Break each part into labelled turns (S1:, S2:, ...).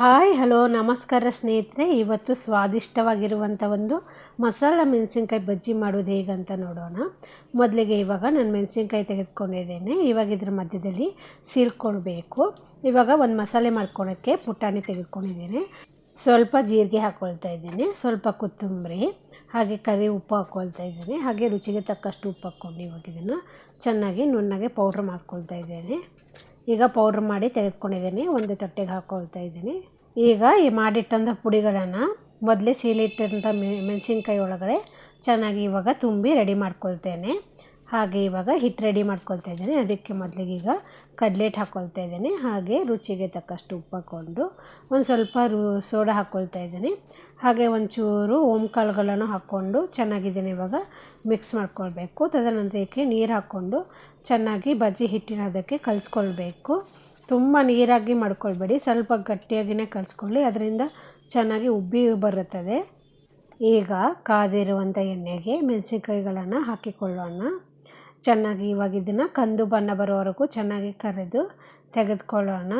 S1: Hi hello ನಮಸ್ಕಾರ ಸ್ನೇಹಿತರೆ, ಇವತ್ತು ಸ್ವಾದಿಷ್ಟವಾಗಿರುವಂಥ ಒಂದು ಮಸಾಲ ಮೆಣಸಿನ್ಕಾಯಿ ಬಜ್ಜಿ ಮಾಡೋದು ಹೇಗಂತ ನೋಡೋಣ. ಮೊದಲಿಗೆ ಇವಾಗ ನಾನು ಮೆಣಸಿನ್ಕಾಯಿ ತೆಗೆದುಕೊಂಡಿದ್ದೇನೆ. ಇವಾಗ ಇದ್ರ ಮಧ್ಯದಲ್ಲಿ ಸೀಳ್ಕೊಳ್ಬೇಕು. ಇವಾಗ ಒಂದು ಮಸಾಲೆ ಮಾಡ್ಕೊಳ್ಳೋಕ್ಕೆ ಪುಟಾಣಿ ತೆಗೆದುಕೊಂಡಿದ್ದೇನೆ. ಸ್ವಲ್ಪ ಜೀರಿಗೆ ಹಾಕ್ಕೊಳ್ತಾ ಇದ್ದೀನಿ, ಸ್ವಲ್ಪ ಕೊತ್ತಂಬರಿ, ಹಾಗೆ ಕರಿ ಉಪ್ಪು ಹಾಕ್ಕೊಳ್ತಾ ಇದ್ದೀನಿ, ಹಾಗೆ ರುಚಿಗೆ ತಕ್ಕಷ್ಟು ಉಪ್ಪು ಹಾಕ್ಕೊಂಡು ಇವಾಗ ಇದನ್ನು ಚೆನ್ನಾಗಿ ನುಣ್ಣಗೆ ಪೌಡ್ರ್ ಮಾಡ್ಕೊಳ್ತಾ ಇದ್ದೇನೆ. ಈಗ ಪೌಡ್ರ್ ಮಾಡಿ ತೆಗೆದುಕೊಂಡಿದ್ದೀನಿ, ಒಂದು ತಟ್ಟೆಗೆ ಹಾಕ್ಕೊಳ್ತಾ ಇದ್ದೀನಿ. ಈಗ ಈ ಮಾಡಿಟ್ಟಂಥ ಪುಡಿಗಳನ್ನು ಮೊದಲೇ ಸೀಲಿಟ್ಟಂಥ ಮೆಣಸಿನ್ಕಾಯಿ ಒಳಗಡೆ ಚೆನ್ನಾಗಿ ಇವಾಗ ತುಂಬಿ ರೆಡಿ ಮಾಡ್ಕೊಳ್ತೇನೆ. ಹಾಗೆ ಇವಾಗ ಹಿಟ್ಟು ರೆಡಿ ಮಾಡ್ಕೊಳ್ತಾ ಇದ್ದೀನಿ. ಅದಕ್ಕೆ ಮೊದಲಿಗೆ ಈಗ ಕಡಲೆ ಹಿಟ್ಟು ಹಾಕ್ಕೊಳ್ತಾ ಇದ್ದೀನಿ, ಹಾಗೆ ರುಚಿಗೆ ತಕ್ಕಷ್ಟು ಉಪ್ಪು ಹಾಕ್ಕೊಂಡು ಒಂದು ಸ್ವಲ್ಪ ಸೋಡಾ ಹಾಕ್ಕೊಳ್ತಾ ಇದ್ದೀನಿ, ಹಾಗೆ ಒಂಚೂರು ಓಂಕಾಳುಗಳನ್ನು ಹಾಕ್ಕೊಂಡು ಚೆನ್ನಾಗಿದ್ದೀನಿ ಇವಾಗ ಮಿಕ್ಸ್ ಮಾಡ್ಕೊಳ್ಬೇಕು. ತದನಂತರ ಇದಕ್ಕೆ ನೀರು ಹಾಕ್ಕೊಂಡು ಚೆನ್ನಾಗಿ ಬಜ್ಜಿ ಹಿಟ್ಟಿನ ಅದಕ್ಕೆ ಕಲಿಸ್ಕೊಳ್ಬೇಕು. ತುಂಬ ನೀರಾಗಿ ಮಾಡ್ಕೊಳ್ಬೇಡಿ, ಸ್ವಲ್ಪ ಗಟ್ಟಿಯಾಗಿಯೇ ಕಲಿಸ್ಕೊಳ್ಳಿ, ಅದರಿಂದ ಚೆನ್ನಾಗಿ ಉಬ್ಬಿ ಬರುತ್ತದೆ. ಈಗ ಕಾದಿರುವಂಥ ಎಣ್ಣೆಗೆ ಮೆಣಸಿನ್ಕಾಯಿಗಳನ್ನು ಹಾಕಿಕೊಳ್ಳೋಣ. ಚೆನ್ನಾಗಿ ಇವಾಗ ಇದನ್ನು ಕಂದು ಬಣ್ಣ ಬರೋವರೆಗೂ ಚೆನ್ನಾಗಿ ಕರೆದು ತೆಗೆದುಕೊಳ್ಳೋಣ.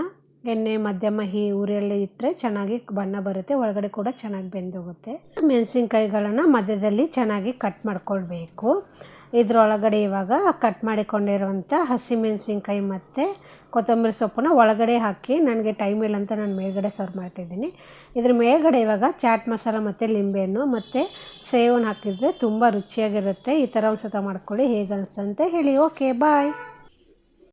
S1: ಎಣ್ಣೆ ಮಧ್ಯಮ ಉರಿಯಲ್ಲಿ ಇಟ್ಟರೆ ಚೆನ್ನಾಗಿ ಬಣ್ಣ ಬರುತ್ತೆ, ಒಳಗಡೆ ಕೂಡ ಚೆನ್ನಾಗಿ ಬೆಂದೋಗುತ್ತೆ. ಮೆಣಸಿನ್ಕಾಯಿಗಳನ್ನು ಮಧ್ಯದಲ್ಲಿ ಚೆನ್ನಾಗಿ ಕಟ್ ಮಾಡ್ಕೊಳ್ಬೇಕು. ಇದರೊಳಗಡೆ ಇವಾಗ ಕಟ್ ಮಾಡಿಕೊಂಡಿರುವಂಥ ಹಸಿಮೆಣಸಿನ್ಕಾಯಿ ಮತ್ತು ಕೊತ್ತಂಬರಿ ಸೊಪ್ಪನ್ನ ಒಳಗಡೆ ಹಾಕಿ, ನನಗೆ ಟೈಮ್ ಇಲ್ಲ ಅಂತ ನಾನು ಮೇಲ್ಗಡೆ ಸರ್ವ್ ಮಾಡ್ತಾಯಿದ್ದೀನಿ. ಇದ್ರ ಮೇಲ್ಗಡೆ ಇವಾಗ ಚಾಟ್ ಮಸಾಲ ಮತ್ತು ಲಿಂಬೆಹಣ್ಣು ಮತ್ತು ಸೇವನ್ನ ಹಾಕಿದರೆ ತುಂಬ ರುಚಿಯಾಗಿರುತ್ತೆ. ಈ ಥರ ಒಂದು ಸತ ಮಾಡ್ಕೊಳ್ಳಿ, ಹೇಗೆ ಅನಿಸ್ತಂತೆ ಹೇಳಿ. ಓಕೆ, ಬಾಯ್.